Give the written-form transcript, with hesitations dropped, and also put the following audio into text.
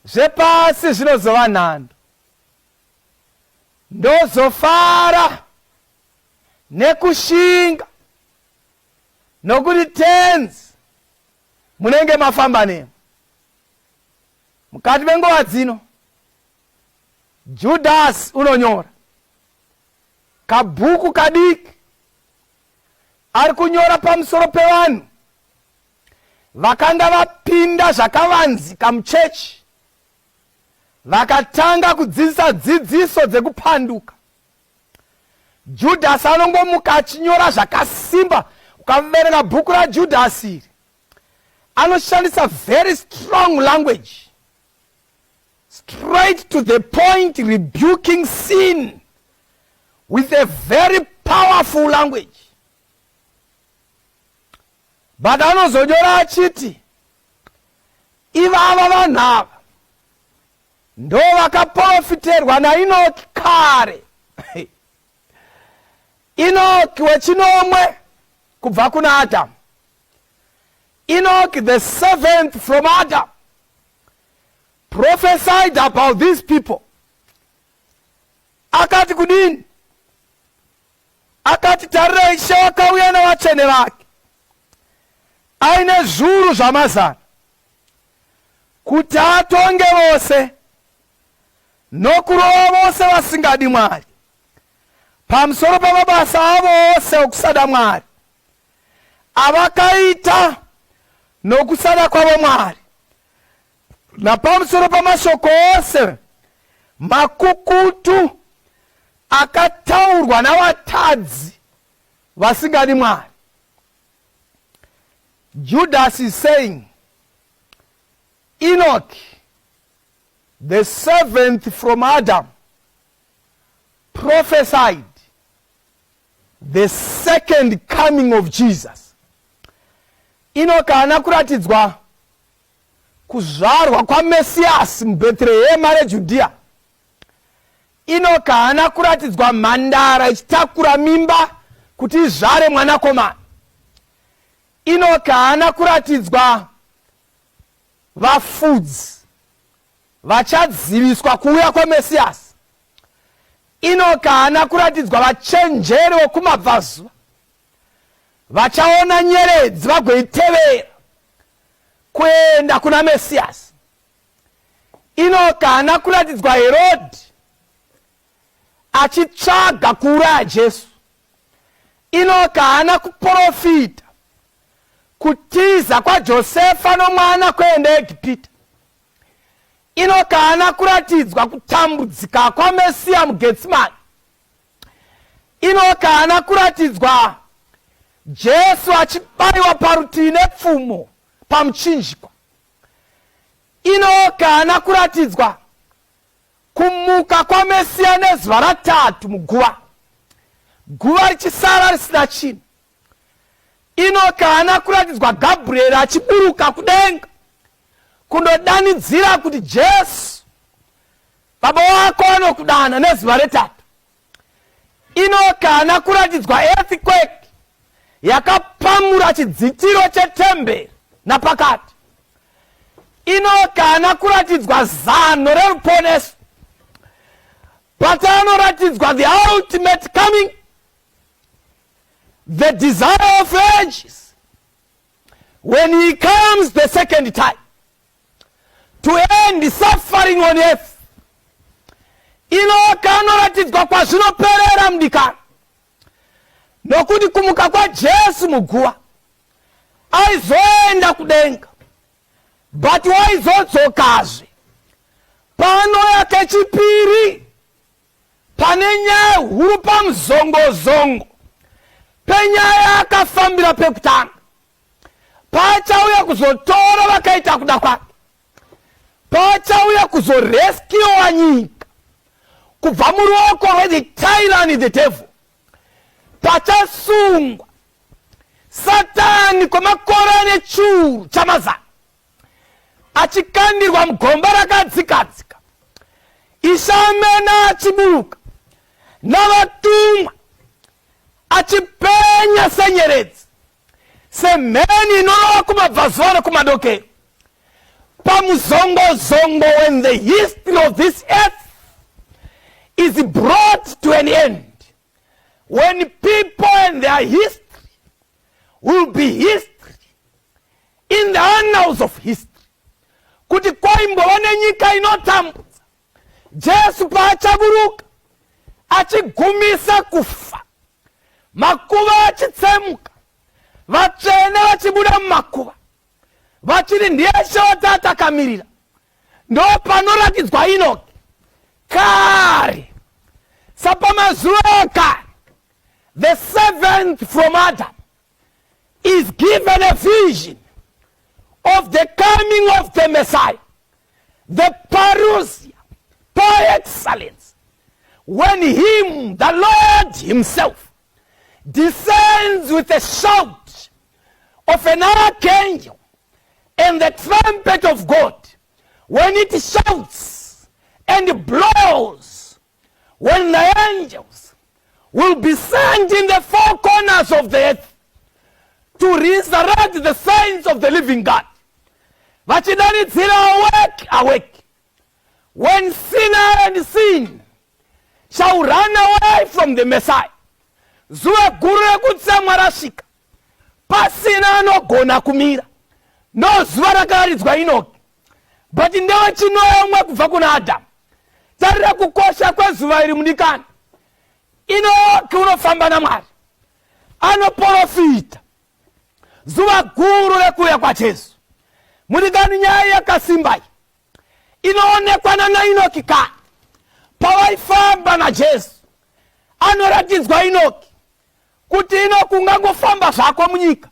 zvepasi zvinozova nhando. Ndozofara nekushinga nokuti tenzi munenge mafamba nemo. Mukati menguva dzino Judasi unonyora kabhuku kadiki, ari kunyora pamusoro pevanhu vakanga vapinda zvakavanzika muchechi, vakatanga kudzidzisa dzidziso dzekupanduka. Judasi anongomuka achinyora zvakasimba. Ukaverenga bhuku raJudasi iri, anoshandisa very strong language, straight to the point, rebuking sin with a very powerful language. But anozonyora achiti ivava vanhu ava ndo vakaprofiterwa naEnoki kare. Enoki wechinomwe kubva kuna Adamu. Enoki, the seventh from Adam, prophesied about these people. Akati kudini? Akati tarira Ishe wakauya navatsvene vake aine zviuru zvamazana kuti atonge vose nokurova vose vasingadi Mwari pamusoro pamabasa avo ose okusada Mwari avakaita nokusada kwavo Mwari, napamusoro pamashoko ose makukutu akataurwa navatadzi vasingadi Mwari. Judas is saying Enoch, the seventh from Adam, prophesied the second coming of Jesus. Enoch haana kuratidzwa kuzvarwa kwaMesiasi muBheterehema reJudhea. Enoch haana kuratidzwa mhandara ichitakura mimba kuti izvare mwanakomana. Enoch haana kuratidzwa vafudzi vachadziviswa kuuya kwaMesiasi. Enoch haana kuratidzwa vachenjeri vokumabvazuva vachaona nyeredzi vagoitevera kuenda kuna Mesiasi. Enoch haana kuratidzwa Herodhi achitsvaga kuuraya Jesu. Enoch haana kuprofita kutiza kwaJosefa nomwana kuenda Egipita. Enoch haana kuratidzwa kutambudzika kwaMesiya muGetsemani. Enoch haana kuratidzwa Jesu achibayiwa parutivi nepfumo pamuchinjikwa. Enoch haana kuratidzwa kumuka kwaMesiya nezuva ratatu muguva, guva richisara risina chinhu. Enoch haana kuratidzwa Gabhurieri achiburuka kudenga kundodanidzira kuti Jesu baba wako anokudana nezuva retatu. Enoch haana kuratidzwa earthquake yakapamura chidzitiro chetemberi napakati. Enoch haana kuratidzwa zano reruponeso, but anoratidzwa the ultimate coming, the desire of ages, when he comes the second time to end the suffering on earth. Enoch anoratidzwa kwazvinoperera mudikano nokuti kumuka kwaJesu muguva aizoenda kudenga, but waizodzokazve panouya kechipiri pane nyaya huru pamuzongozongo penyaya akafambira pekutanga. Pachauya kuzotora vakaita kuda kwake, pachauya kuzorescuewa nyika kubva muruoko rwethe tyranny the devil. Pachasungwa Satani kwemakore ane chiuru chamazana achikandirwa mugomba rakadzikadzika. Ishe amene achiburuka navatumwa achipenya senyeredzi, semheni inorova kumabvazuva nekumadokero. pamuzongo-zongo, when the history of this earth is brought to an end, when people and their history will be history in the annals of history, kuti kwaimbova nyika inotambudza, Jesu paachaburuka achigumisa kufa, makuva achitsemuka, vatsvene vachibuda mumakuva, vachiri ndiye Tata akamirira, ndo panoratidzwa Enoki kare sapamazuva ekare. The seventh from Adam is given a vision of the coming of the Messiah, the parousia, par excellence, when him, the Lord himself, descends with a shout of an archangel and the trumpet of God, when it shouts and blows, when the angels will be sent in the four corners of the earth to resurrect the saints of the living God. Vachidanidzira, awake, awake. When sinner and sin shall run away from the Messiah, zuva guru rekutsamwa rasvika, pasina anogona kumira. No zuva rakaridzwa Enoki, but ndewe chinomwe kubva kuna Adamu. Tarira kukosha kwezuva iri munikani. Enoki unofamba naMwari, anoprofita zuva guru rekuuya kwaJesu. Munikani nyaya yakasimba inoonekwa naEnoki kare pavaifamba naJesu. Anoratidzwa Enoki kuti Enoki ungangofamba zvako munyika,